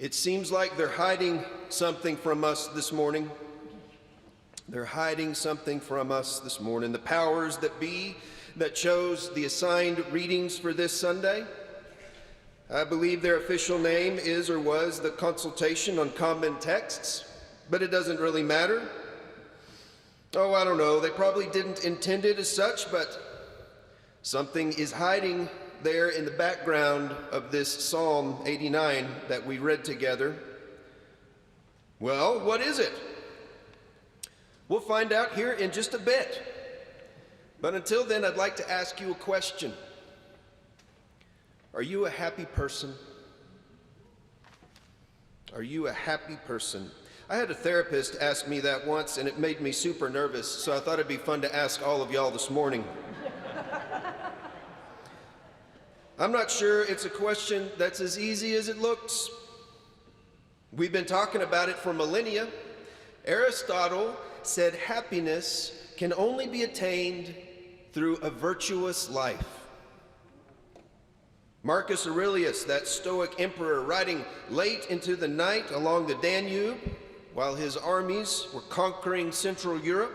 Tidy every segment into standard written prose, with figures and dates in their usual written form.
It seems like they're hiding something from us this morning. They're hiding something from us this morning. The powers that be that chose the assigned readings for this Sunday, I believe their official name is or was the Consultation on Common Texts, but it doesn't really matter. Oh, I don't know, they probably didn't intend it as such, but something is hiding there in the background of this Psalm 89 that we read together. Well, what is it? We'll find out here in just a bit. But until then, I'd like to ask you a question. Are you a happy person? Are you a happy person? I had a therapist ask me that once, and it made me super nervous, so I thought it'd be fun to ask all of y'all this morning. I'm not sure it's a question that's as easy as it looks. We've been talking about it for millennia. Aristotle said happiness can only be attained through a virtuous life. Marcus Aurelius, that Stoic emperor, writing late into the night along the Danube while his armies were conquering Central Europe,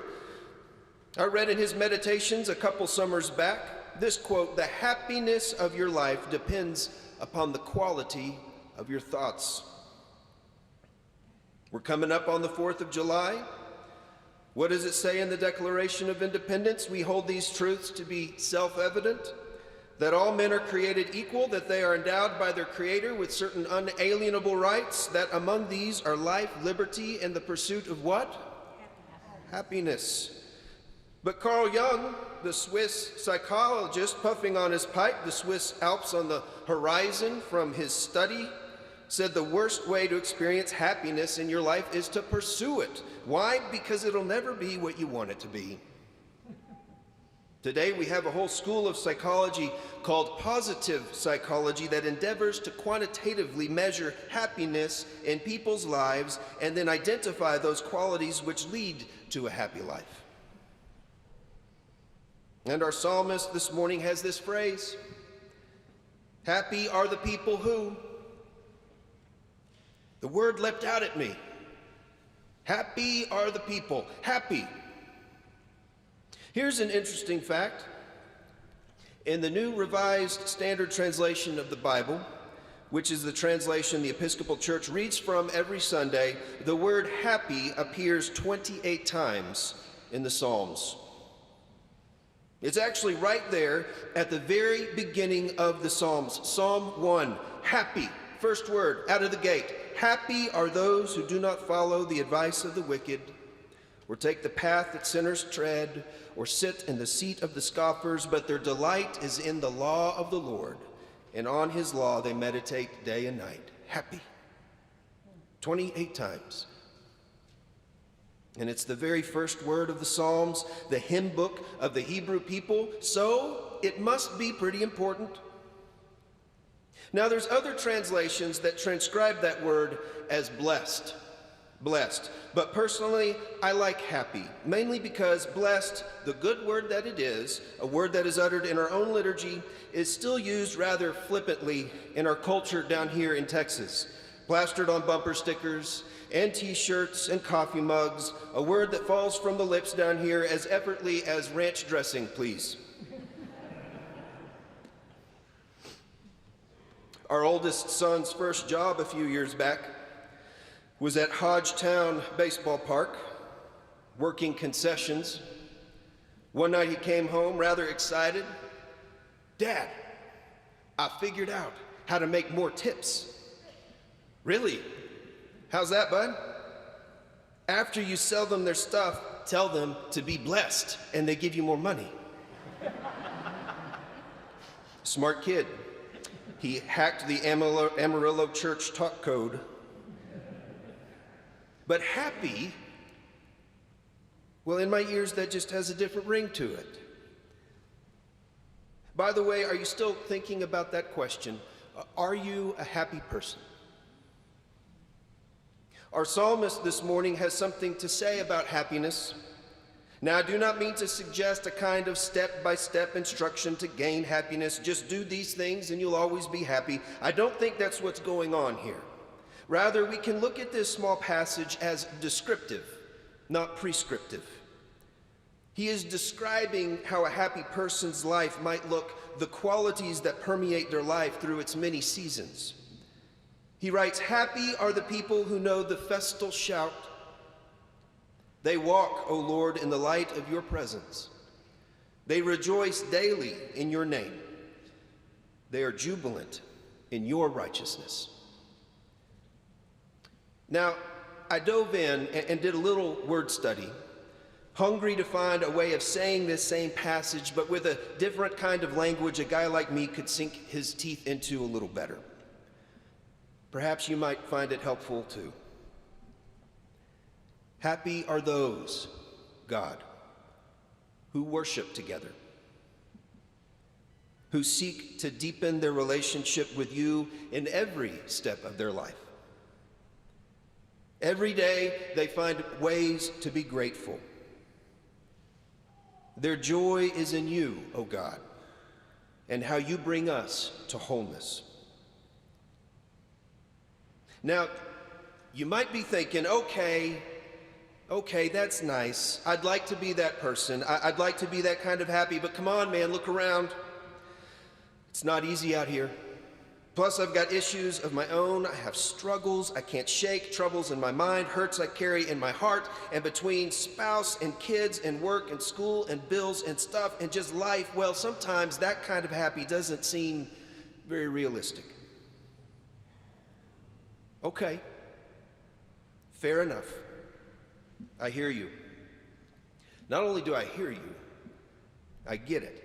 I read in his Meditations a couple summers back this quote: "The happiness of your life depends upon the quality of your thoughts." We're coming up on the 4th of July. What does it say in the Declaration of Independence? We hold these truths to be self-evident, that all men are created equal, that they are endowed by their Creator with certain unalienable rights, that among these are life, liberty, and the pursuit of what? Happiness. But Carl Jung, the Swiss psychologist, puffing on his pipe, the Swiss Alps on the horizon from his study, said the worst way to experience happiness in your life is to pursue it. Why? Because it'll never be what you want it to be. Today we have a whole school of psychology called positive psychology that endeavors to quantitatively measure happiness in people's lives and then identify those qualities which lead to a happy life. And our psalmist this morning has this phrase: happy are the people who. The word leapt out at me. Happy are the people. Happy. Here's an interesting fact. In the New Revised Standard Translation of the Bible, which is the translation the Episcopal Church reads from every Sunday, the word happy appears 28 times in the Psalms. It's actually right there at the very beginning of the Psalms. Psalm 1, happy, first word out of the gate. Happy are those who do not follow the advice of the wicked, or take the path that sinners tread, or sit in the seat of the scoffers, but their delight is in the law of the Lord, and on his law they meditate day and night. Happy. 28 times. And it's the very first word of the Psalms, the hymn book of the Hebrew people, so it must be pretty important. Now there's other translations that transcribe that word as blessed. Blessed. But personally, I like happy, mainly because blessed, the good word that it is, a word that is uttered in our own liturgy, is still used rather flippantly in our culture down here in Texas. Plastered on bumper stickers and t-shirts and coffee mugs, a word that falls from the lips down here as effortlessly as ranch dressing, please. Our oldest son's first job a few years back was at Hodgetown Baseball Park, working concessions. One night he came home rather excited. "Dad, I figured out how to make more tips." "Really? How's that, bud?" "After you sell them their stuff, tell them to be blessed, and they give you more money." Smart kid. He hacked the Amarillo Church talk code. But happy, well, in my ears, that just has a different ring to it. By the way, are you still thinking about that question? Are you a happy person? Our psalmist this morning has something to say about happiness. Now, I do not mean to suggest a kind of step-by-step instruction to gain happiness. Just do these things and you'll always be happy. I don't think that's what's going on here. Rather, we can look at this small passage as descriptive, not prescriptive. He is describing how a happy person's life might look, the qualities that permeate their life through its many seasons. He writes, "Happy are the people who know the festal shout. They walk, O Lord, in the light of your presence. They rejoice daily in your name. They are jubilant in your righteousness." Now, I dove in and did a little word study, hungry to find a way of saying this same passage, but with a different kind of language a guy like me could sink his teeth into a little better. Perhaps you might find it helpful too. Happy are those, God, who worship together, who seek to deepen their relationship with you in every step of their life. Every day they find ways to be grateful. Their joy is in you, O God, and how you bring us to wholeness. Now, you might be thinking, okay, that's nice. I'd like to be that person. I'd like to be that kind of happy, but come on, man, look around. It's not easy out here. Plus, I've got issues of my own. I have struggles I can't shake, troubles in my mind, hurts I carry in my heart, and between spouse and kids and work and school and bills and stuff and just life, well, sometimes that kind of happy doesn't seem very realistic. Okay, fair enough. I hear you. Not only do I hear you, I get it.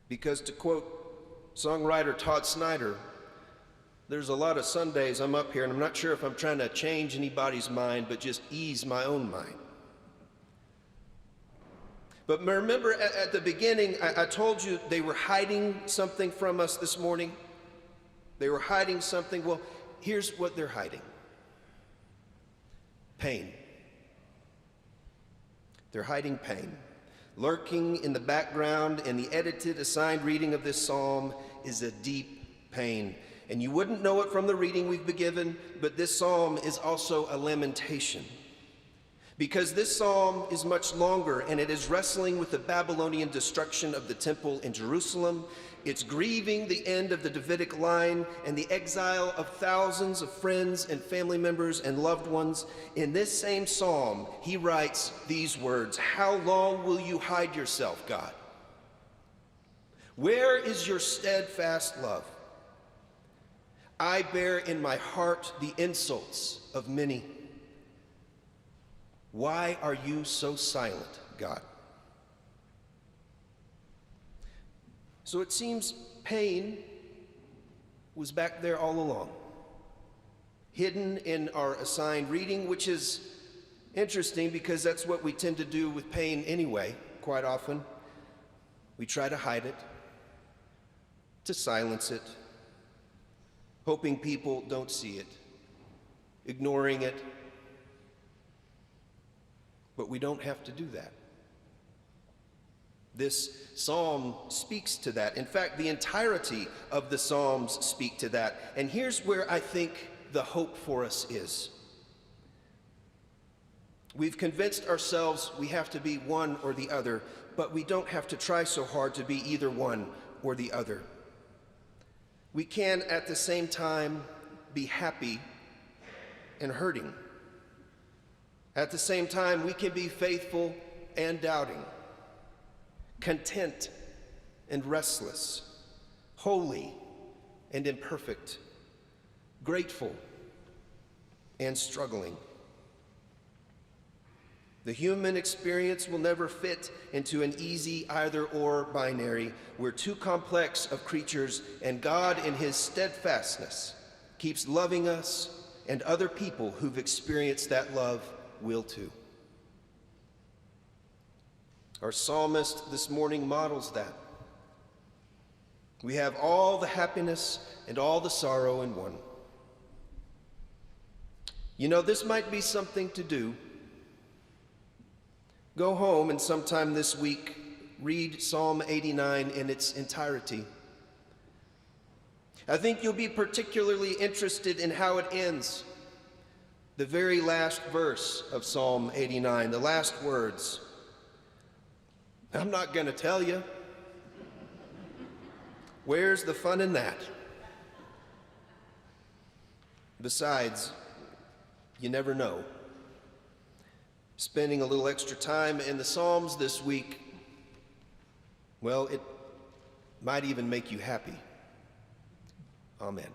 Because to quote songwriter Todd Snyder, there's a lot of Sundays I'm up here and I'm not sure if I'm trying to change anybody's mind, but just ease my own mind. But remember at the beginning, I told you they were hiding something from us this morning. They were hiding something. Well, here's what they're hiding. Pain. They're hiding pain. Lurking in the background in the edited assigned reading of this psalm is a deep pain. And you wouldn't know it from the reading we've been given, but this psalm is also a lamentation. Because this psalm is much longer and it is wrestling with the Babylonian destruction of the temple in Jerusalem. It's grieving the end of the Davidic line and the exile of thousands of friends and family members and loved ones. In this same psalm, he writes these words, "How long will you hide yourself, God? Where is your steadfast love? I bear in my heart the insults of many. Why are you so silent, God?" So it seems pain was back there all along, hidden in our assigned reading, which is interesting because that's what we tend to do with pain anyway, quite often. We try to hide it, to silence it, hoping people don't see it, ignoring it. But we don't have to do that. This psalm speaks to that. In fact, the entirety of the Psalms speak to that. And here's where I think the hope for us is. We've convinced ourselves we have to be one or the other, but we don't have to try so hard to be either one or the other. We can, at the same time, be happy and hurting. At the same time, we can be faithful and doubting, content and restless, holy and imperfect, grateful and struggling. The human experience will never fit into an easy either-or binary. We're too complex of creatures, and God, in his steadfastness, keeps loving us, and other people who've experienced that love will too. Our psalmist this morning models that. We have all the happiness and all the sorrow in one. You know, this might be something to do. Go home and sometime this week, read Psalm 89 in its entirety. I think you'll be particularly interested in how it ends. The very last verse of Psalm 89, the last words. I'm not going to tell you. Where's the fun in that? Besides, you never know. Spending a little extra time in the Psalms this week, well, it might even make you happy. Amen.